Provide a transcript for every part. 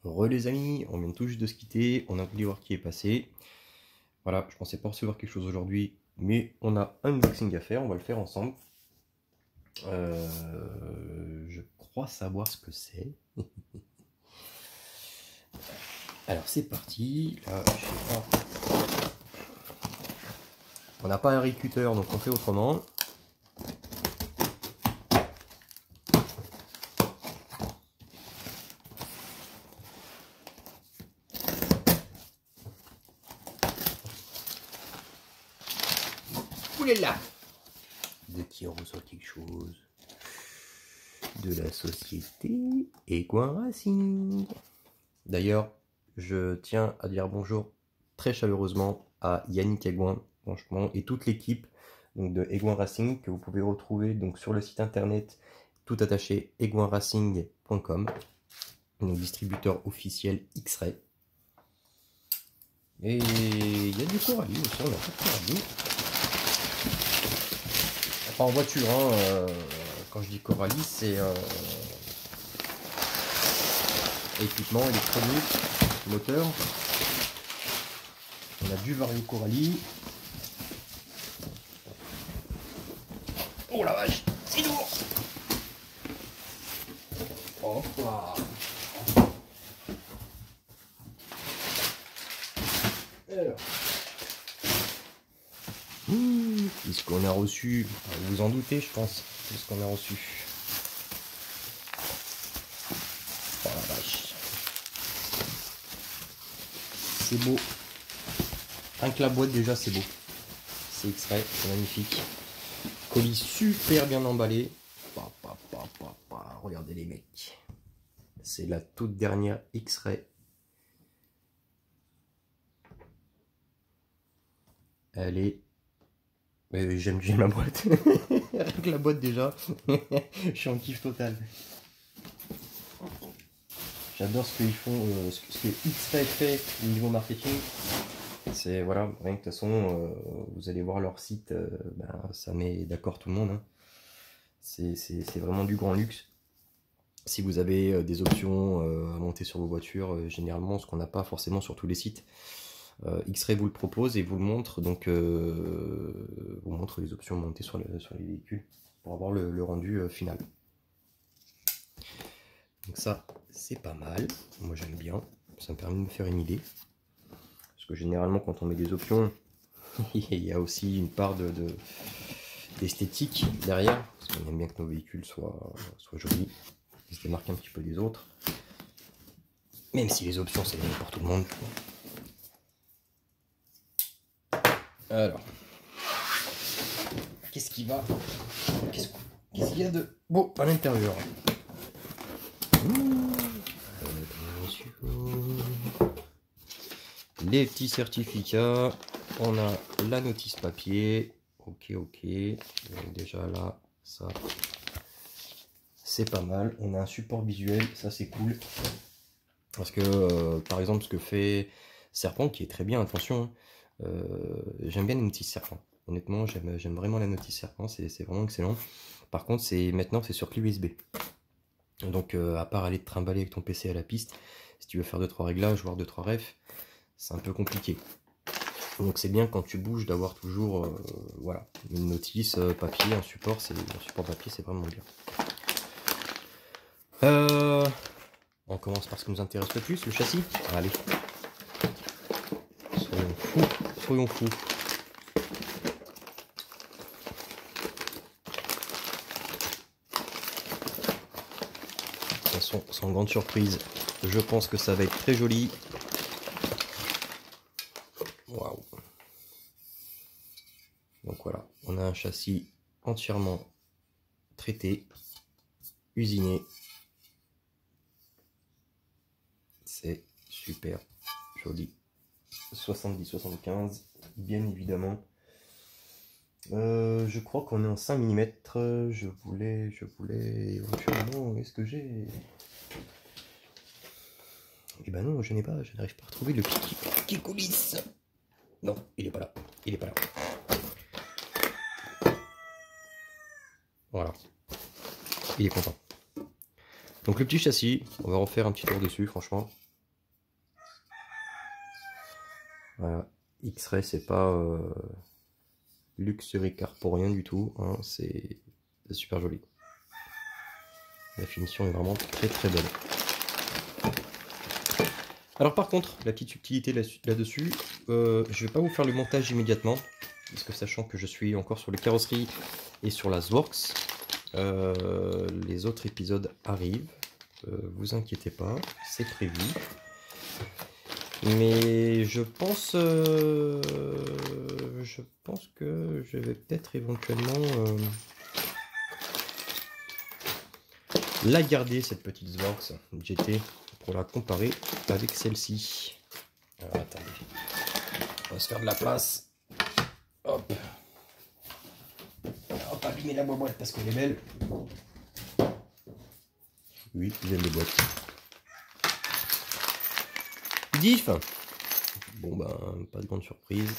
Les amis, on vient tout juste de se quitter, on a voulu voir qui est passé. Voilà, je pensais pas recevoir quelque chose aujourd'hui, mais on a un unboxing à faire, on va le faire ensemble. Je crois savoir ce que c'est. Alors c'est parti, là, je sais pas. On n'a pas un recutter, donc on fait autrement. Oulala! De qui on reçoit quelque chose? De la société Egouin Racing. D'ailleurs, je tiens à dire bonjour très chaleureusement à Yannick Egouin, franchement, et toute l'équipe donc de Egouin Racing que vous pouvez retrouver donc sur le site internet tout attaché egouinracing.com, donc distributeur officiel X-Ray. Et il y a du Coralie aussi, on a pas de Coralie. Enfin en voiture, hein, quand je dis Coralie, c'est équipement électronique, moteur. On a du Vario Coralie. Oh la vache, c'est lourd. Hop là. Alors. Qu'est-ce qu'on a reçu? Vous vous en doutez, je pense, qu'est-ce qu'on a reçu. Oh la vache. C'est beau. Rien que la boîte déjà, c'est beau. C'est X-Ray, c'est magnifique. Colis super bien emballé. Regardez les mecs. C'est la toute dernière X-Ray. Elle est... J'aime la boîte. Avec la boîte déjà. Je suis en kiff total. J'adore ce qu'ils font, ce que X-Ray fait au niveau marketing. C'est voilà, rien que de toute façon, vous allez voir leur site, ça met d'accord tout le monde. Hein. C'est vraiment du grand luxe. Si vous avez des options à monter sur vos voitures, généralement, ce qu'on n'a pas forcément sur tous les sites, X-Ray vous le propose et vous le montre, donc vous montre les options montées sur les véhicules pour avoir le rendu final. Donc ça, c'est pas mal. Moi, j'aime bien. Ça me permet de me faire une idée. Parce que généralement, quand on met des options, il y a aussi une part d'esthétique derrière. Parce qu'on aime bien que nos véhicules soient jolis. Ils se démarquent un petit peu des autres. Même si les options, c'est pour tout le monde. Alors. Qu'est-ce qu'il y a de beau à l'intérieur? Les petits certificats, on a la notice papier, ok, donc déjà là, ça, c'est pas mal. On a un support visuel, ça c'est cool, parce que, par exemple, ce que fait Serpent, qui est très bien, attention, j'aime bien la notice Serpent. Honnêtement, j'aime vraiment la notice Serpent, c'est vraiment excellent. Par contre, maintenant, c'est sur clé USB. Donc, à part aller te trimballer avec ton PC à la piste, si tu veux faire 2-3 réglages, voire 2-3 refs, c'est un peu compliqué. Donc c'est bien quand tu bouges d'avoir toujours voilà, une notice papier, un support papier, c'est vraiment bien. On commence par ce qui nous intéresse le plus, le châssis. Allez. Soyons fous. De toute façon, sans grande surprise, je pense que ça va être très joli. Waouh. Donc voilà, on a un châssis entièrement traité, usiné. C'est super joli. 70-75, bien évidemment. Je crois qu'on est en 5 mm. Je voulais éventuellement. Est-ce que j'ai... Eh ben non, je n'arrive pas à retrouver le qui coulisse. Non, il est pas là. Il est pas là. Voilà. Il est content. Donc le petit châssis, on va refaire un petit tour dessus, franchement. Voilà, X-Ray, c'est pas luxury car pour rien du tout, hein, c'est super joli. La finition est vraiment très très belle. Alors par contre, la petite subtilité là-dessus, je vais pas vous faire le montage immédiatement, parce que sachant que je suis encore sur les carrosseries et sur la Zworks, les autres épisodes arrivent, vous inquiétez pas, c'est prévu. Mais je pense que je vais peut-être éventuellement la garder, cette petite Zworks GT, pour la comparer avec celle-ci. Alors attendez, on va se faire de la place. Hop. On va pas abîmer la boîte parce qu'elle est belle. Oui, j'aime les boîtes. Diff. Bon ben, pas de grande surprise.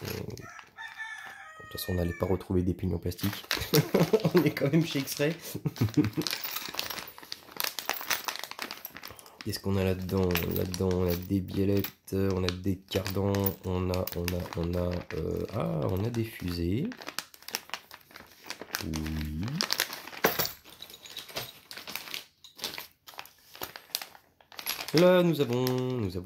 De toute façon, on n'allait pas retrouver des pignons plastiques. On est quand même chez X-Ray. Qu'est-ce qu'on a là-dedans? Là-dedans, on a des biellettes, on a des cardans, on a des fusées. Oui. Là, nous avons, à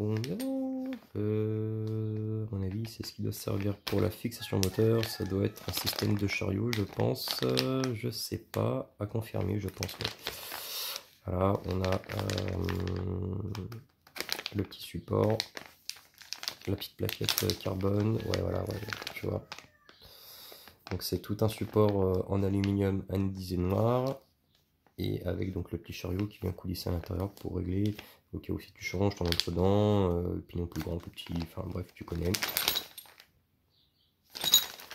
mon avis, c'est ce qui doit servir pour la fixation moteur. Ça doit être un système de chariot, je pense. Je sais pas, à confirmer, je pense. Ouais. Voilà, on a le petit support, la petite plaquette carbone. Ouais, voilà, ouais, tu vois. Donc c'est tout un support en aluminium anodisé noir. Et avec donc le petit chariot qui vient coulisser à l'intérieur pour régler au cas où si tu changes, t'en entres dedans, pignon plus grand, plus petit, enfin bref, tu connais.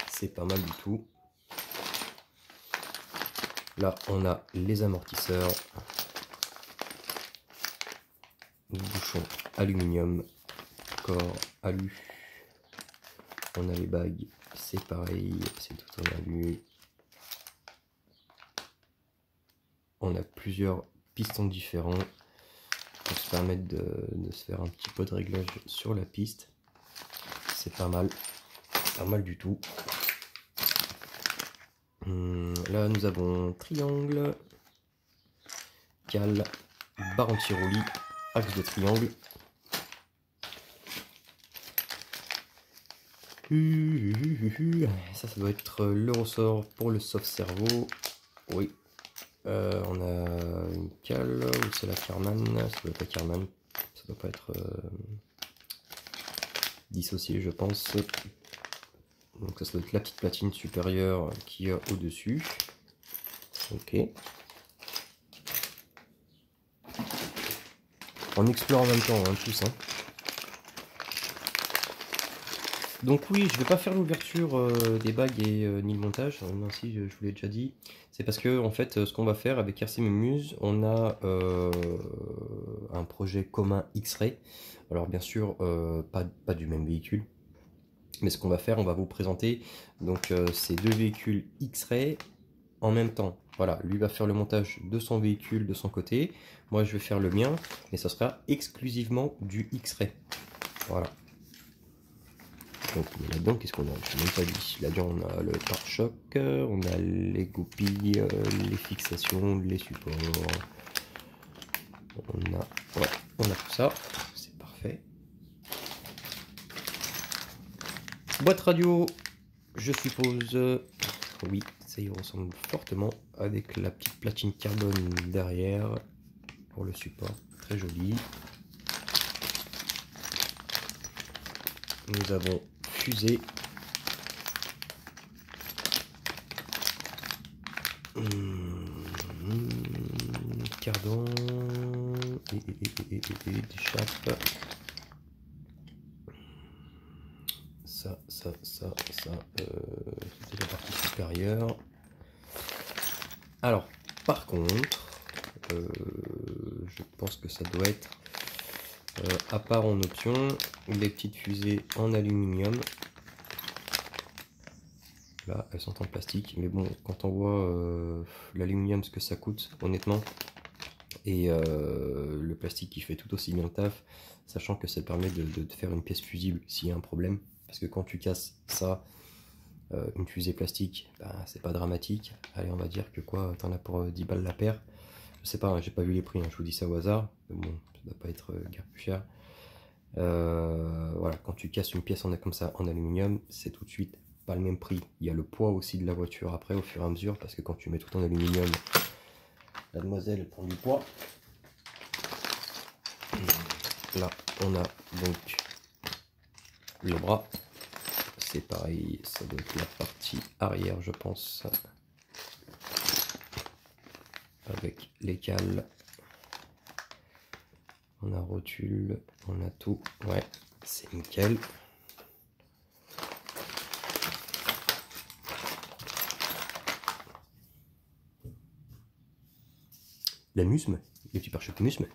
C'est pas mal du tout. Là, on a les amortisseurs, bouchon aluminium, corps alu. On a les bagues, c'est pareil, c'est tout en alu. On a plusieurs pistons différents pour se permettre de se faire un petit peu de réglage sur la piste. C'est pas mal du tout. Là nous avons triangle, cale, barre anti-roulis, axe de triangle. Ça doit être le ressort pour le soft cerveau. Oui. On a une cale, ou c'est la Karman, ça doit être la Karman, ça doit pas être dissocié je pense. Donc ça doit être la petite platine supérieure qui est au-dessus. Ok. On explore en même temps, hein, tous. Hein. Donc oui, je vais pas faire l'ouverture des bagues et ni le montage, non si je vous l'ai déjà dit. C'est parce que en fait ce qu'on va faire avec RC Mumuse, on a un projet commun X-Ray. Alors bien sûr pas du même véhicule, mais ce qu'on va faire, on va vous présenter donc ces deux véhicules X-Ray en même temps. Voilà, lui va faire le montage de son véhicule de son côté, moi je vais faire le mien, mais ça sera exclusivement du X-Ray. Voilà. Donc là-dedans, qu'est-ce qu'on a? Je ne sais même pas dit. Là-dedans, on a le pare-choc, on a les goupilles, les fixations, les supports. On a tout ça. C'est parfait. Boîte radio, je suppose. Oui, ça y ressemble fortement avec la petite platine carbone derrière pour le support. Très joli. Nous avons fusée. Cardan et des chapes. Ça, c'était la partie supérieure. Alors, par contre, je pense que ça doit être à part en option, les petites fusées en aluminium. Là, elles sont en plastique, mais bon, quand on voit l'aluminium, ce que ça coûte, honnêtement, Et le plastique qui fait tout aussi bien le taf, sachant que ça permet de faire une pièce fusible s'il y a un problème. Parce que quand tu casses ça, une fusée plastique, bah, c'est pas dramatique. Allez, on va dire que quoi, t'en as pour 10 balles la paire. Je sais pas, hein, j'ai pas vu les prix, hein, je vous dis ça au hasard. Mais bon, ça doit pas être guère plus cher. Voilà, quand tu casses une pièce comme ça en aluminium, c'est tout de suite pas le même prix. Il y a le poids aussi de la voiture après au fur et à mesure, parce que quand tu mets tout en aluminium, la demoiselle elle prend du poids. Là, on a donc le bras. C'est pareil, ça doit être la partie arrière, je pense. Avec les cales. On a rotule, on a tout. Ouais, c'est nickel. La musme, le petit pare-choc musme.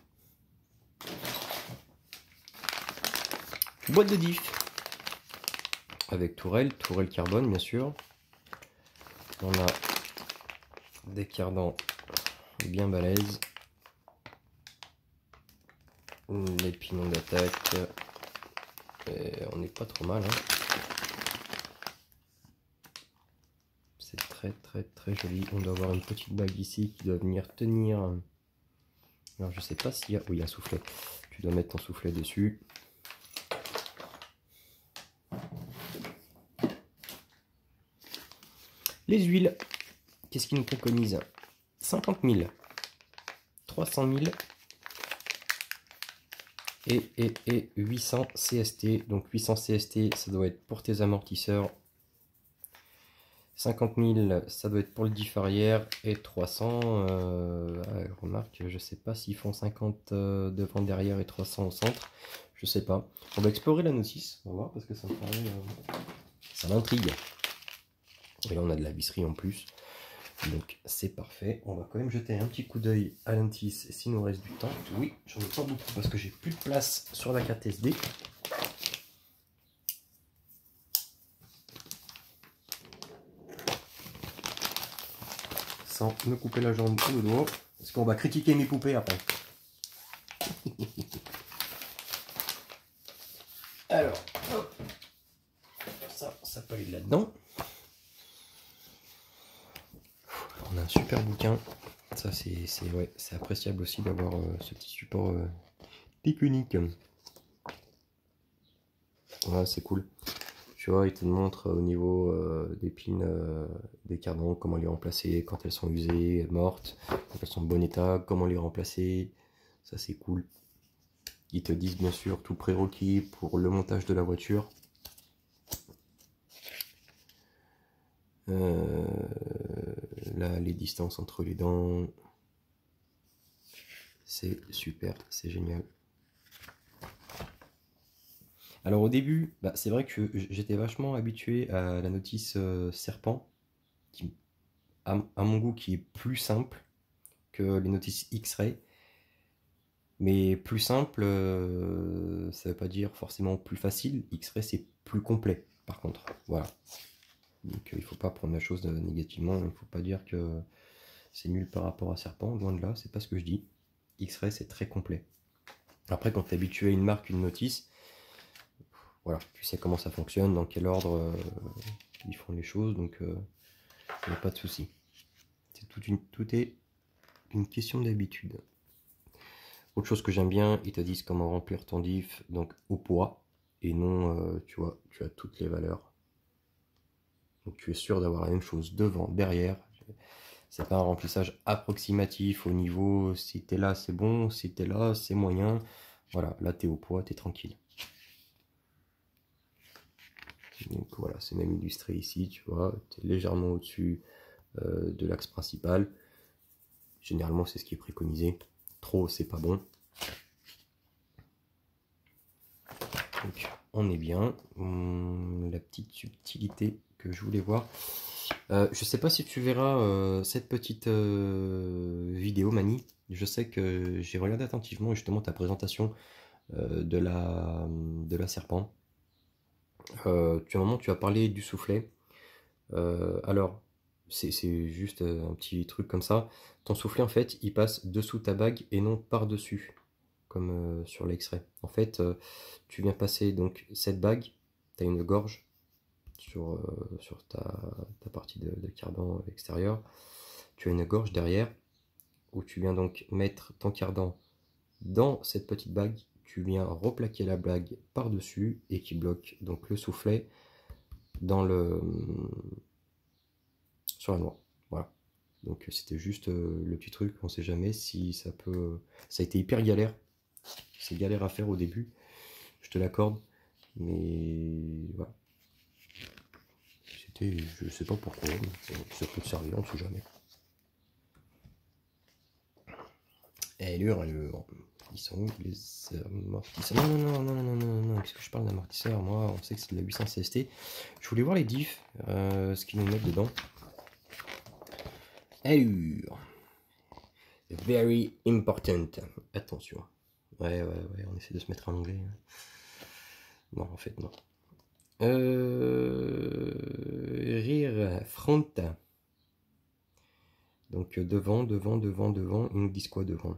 Boîte de diff. Avec tourelle carbone bien sûr. On a des cardans bien balèzes. Les pinons d'attaque. On n'est pas trop mal. Hein. C'est très joli. On doit avoir une petite bague ici qui doit venir tenir. Alors je sais pas s'il y a... Oui, il y a un soufflet. Tu dois mettre ton soufflet dessus. Les huiles. Qu'est-ce qu'ils nous préconisent? 50 000. 300 000. Et 800 CST. Donc 800 CST, ça doit être pour tes amortisseurs. 50 000, ça doit être pour le diff arrière. Et 300, remarque, je sais pas s'ils font 50 devant, derrière et 300 au centre. Je sais pas. On va explorer la notice. On va voir parce que ça me paraît... ça m'intrigue. Et là, on a de la visserie en plus. Donc c'est parfait. On va quand même jeter un petit coup d'œil à la notice s'il nous reste du temps. Oui, j'en ai pas beaucoup parce que j'ai plus de place sur la carte SD. Sans me couper la jambe ou le doigt. Parce qu'on va critiquer mes poupées après. Alors, hop. Ça peut aller là-dedans. On a un super bouquin. Ça, c'est appréciable aussi d'avoir ce petit support technique. Voilà, c'est cool. Tu vois, il te montre au niveau des pins, des cardans, comment les remplacer quand elles sont usées, mortes, quand elles sont en bon état, comment les remplacer. Ça, c'est cool. Ils te disent bien sûr tout prérequis pour le montage de la voiture. Là, les distances entre les dents. C'est super, c'est génial. Alors au début, bah, c'est vrai que j'étais vachement habitué à la notice serpent, qui, à mon goût, qui est plus simple que les notices X-Ray. Mais plus simple, ça veut pas dire forcément plus facile. X-Ray, c'est plus complet, par contre. Voilà. Donc il faut pas prendre la chose négativement. Il faut pas dire que c'est nul par rapport à serpent. Loin de là, c'est pas ce que je dis. X-Ray, c'est très complet. Après, quand tu es habitué à une marque, une notice, voilà, tu sais comment ça fonctionne, dans quel ordre ils font les choses, donc il n'y a pas de souci. Tout est une question d'habitude. Autre chose que j'aime bien, ils te disent comment remplir ton diff, donc au poids, et non, tu vois, tu as toutes les valeurs. Donc tu es sûr d'avoir la même chose devant, derrière. C'est pas un remplissage approximatif au niveau, si t'es là c'est bon, si t'es là c'est moyen. Voilà, là t'es au poids, t'es tranquille. Donc voilà, c'est même illustré ici, tu vois, tu es légèrement au-dessus de l'axe principal. Généralement, c'est ce qui est préconisé. Trop, c'est pas bon. Donc, on est bien. La petite subtilité que je voulais voir. Je sais pas si tu verras cette petite vidéo, Mani. Je sais que j'ai regardé attentivement justement ta présentation de la serpent. À un moment, tu as parlé du soufflet. Alors, c'est juste un petit truc comme ça. Ton soufflet, en fait, il passe dessous ta bague et non par-dessus, comme sur l'extrait. En fait, tu viens passer donc cette bague, tu as une gorge sur ta partie de cardan extérieur. Tu as une gorge derrière où tu viens donc mettre ton cardan dans cette petite bague. Tu viens replaquer la bague par-dessus et qui bloque donc le soufflet dans sur la noix. Voilà. Donc c'était juste le petit truc, on sait jamais si ça peut. Ça a été hyper galère. C'est galère à faire au début, je te l'accorde. Mais voilà. C'était. Je sais pas pourquoi, mais ça peut te servir, on sait jamais. Allure. Ils sont où les amortisseurs? Non, puisque je parle d'amortisseur, moi on sait que c'est de la 800 CST. Je voulais voir les diffs, ce qu'ils nous mettent dedans. Allure. Very important. Attention. Ouais, on essaie de se mettre en anglais. Non, en fait, non. Rear front. Donc devant, ils nous disent quoi devant?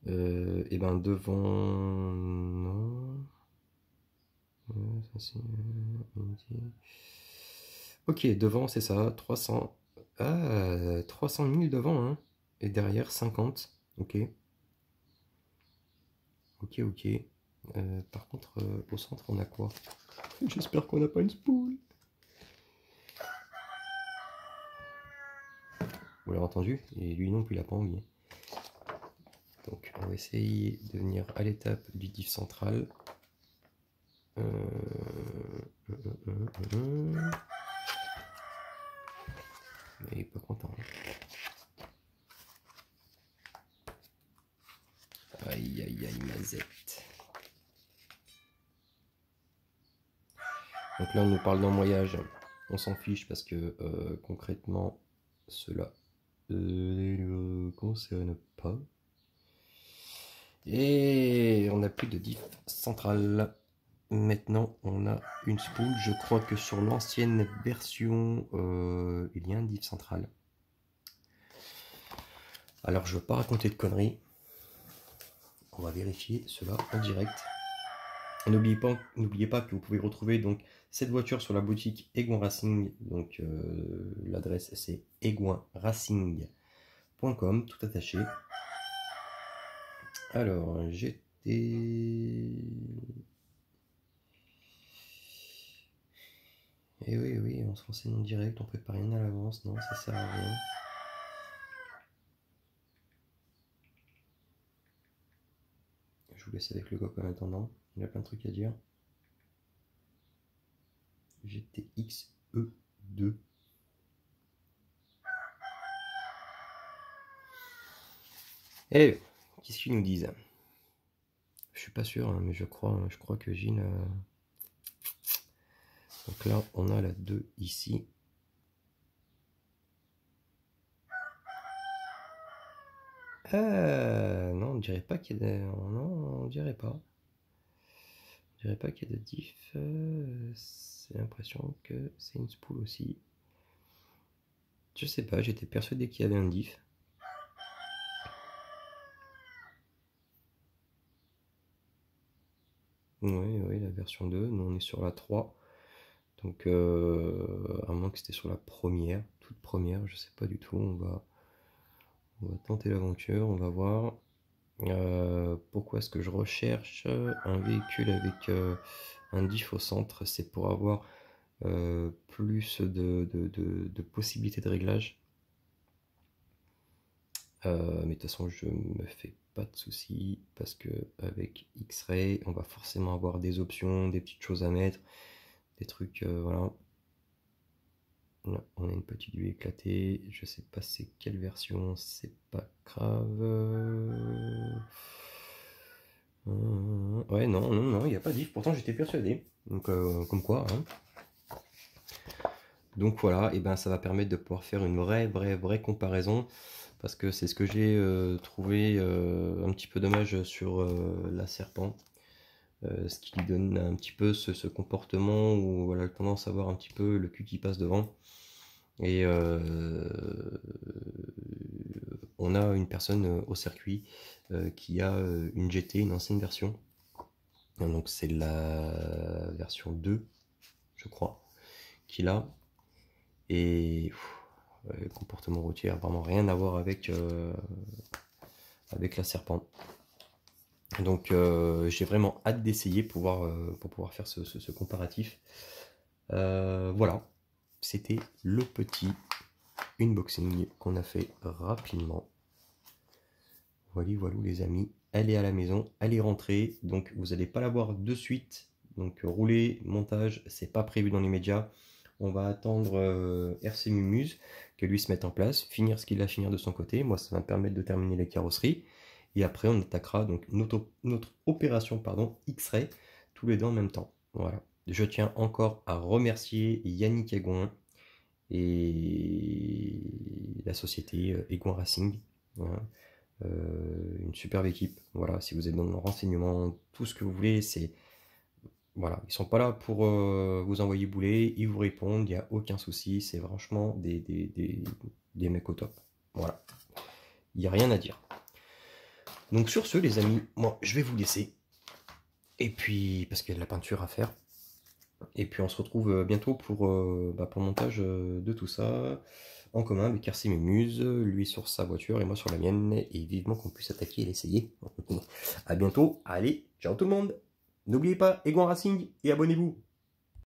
Et ben devant, non. Ça, ok, devant c'est ça, 300. Ah, 300 000 devant, hein. Et derrière 50. Ok. Ok. Par contre, au centre, on a quoi? J'espère qu'on n'a pas une spool. Vous l'avez entendu? Et lui non plus, il n'a pas envie. Donc, on va essayer de venir à l'étape du diff central. Il est pas content. Aïe, mazette. Donc là, on nous parle d'embrayage. On s'en fiche parce que concrètement, cela ne concerne pas. Et on n'a plus de diff centrale. Maintenant, on a une spool. Je crois que sur l'ancienne version, il y a un diff central. Alors, je ne veux pas raconter de conneries. On va vérifier cela en direct. N'oubliez pas que vous pouvez retrouver donc cette voiture sur la boutique Egouin Racing. Donc l'adresse c'est egouinracing.com, tout attaché. Alors j'étais. Et oui, on se renseigne en direct, on prépare rien à l'avance, non, ça sert à rien. Je vous laisse avec le coq en attendant, il y a plein de trucs à dire. GTX-E2. Et qu'est-ce qu'ils nous disent? Je suis pas sûr, hein, mais je crois que Gilles. Donc là, on a la 2 ici. Non, on dirait pas qu'il y a de. Non, on dirait pas. On dirait pas qu'il y a de diff. C'est l'impression que c'est une spool aussi. Je sais pas, j'étais persuadé qu'il y avait un diff. Oui, la version 2. Nous, on est sur la 3. Donc, à moins que c'était sur la première, toute première, je sais pas du tout. On va tenter l'aventure, on va voir. Pourquoi est-ce que je recherche un véhicule avec un diff au centre? C'est pour avoir plus de possibilités de réglage. Mais de toute façon, je me fais pas de soucis parce que avec X-Ray, on va forcément avoir des options, des petites choses à mettre, des trucs, voilà. Là, on a une petite vue éclatée. Je sais pas c'est quelle version, c'est pas grave. Ouais, non, il n'y a pas de diff. Pourtant, j'étais persuadé. Donc, comme quoi. Hein. Donc voilà, et ben ça va permettre de pouvoir faire une vraie comparaison. Parce que c'est ce que j'ai trouvé un petit peu dommage sur la Serpent. ce qui lui donne un petit peu ce comportement où elle a tendance à avoir un petit peu le cul qui passe devant. Et on a une personne au circuit qui a une GT, une ancienne version. Donc c'est la version 2, je crois, qu'il a. Et comportement routier a vraiment rien à voir avec, avec la Serpent. Donc j'ai vraiment hâte d'essayer pour pouvoir faire ce comparatif. Voilà, c'était le petit unboxing qu'on a fait rapidement. Voilà, voilà les amis, elle est à la maison, elle est rentrée, donc vous n'allez pas la voir de suite. Donc rouler, montage, c'est pas prévu dans les médias. On va attendre RC Mumuse que lui se mette en place, finir ce qu'il a à finir de son côté. Moi, ça va me permettre de terminer les carrosseries. Et après, on attaquera donc notre opération X-Ray, tous les deux en même temps. Voilà. Je tiens encore à remercier Yannick Aigouin et la société Aigouin Racing. Voilà. Une superbe équipe. Voilà, si vous êtes dans le renseignement, tout ce que vous voulez, c'est... Voilà, ils sont pas là pour vous envoyer bouler, ils vous répondent, il n'y a aucun souci, c'est franchement des mecs au top. Voilà, il n'y a rien à dire. Donc sur ce les amis, moi je vais vous laisser. Et puis, parce qu'il y a de la peinture à faire. Et puis on se retrouve bientôt pour le montage de tout ça, en commun avec RC Mumuse, lui sur sa voiture et moi sur la mienne, et vivement qu'on puisse attaquer et l'essayer. A bientôt, allez, ciao tout le monde. N'oubliez pas, Aigouin Racing, et abonnez-vous.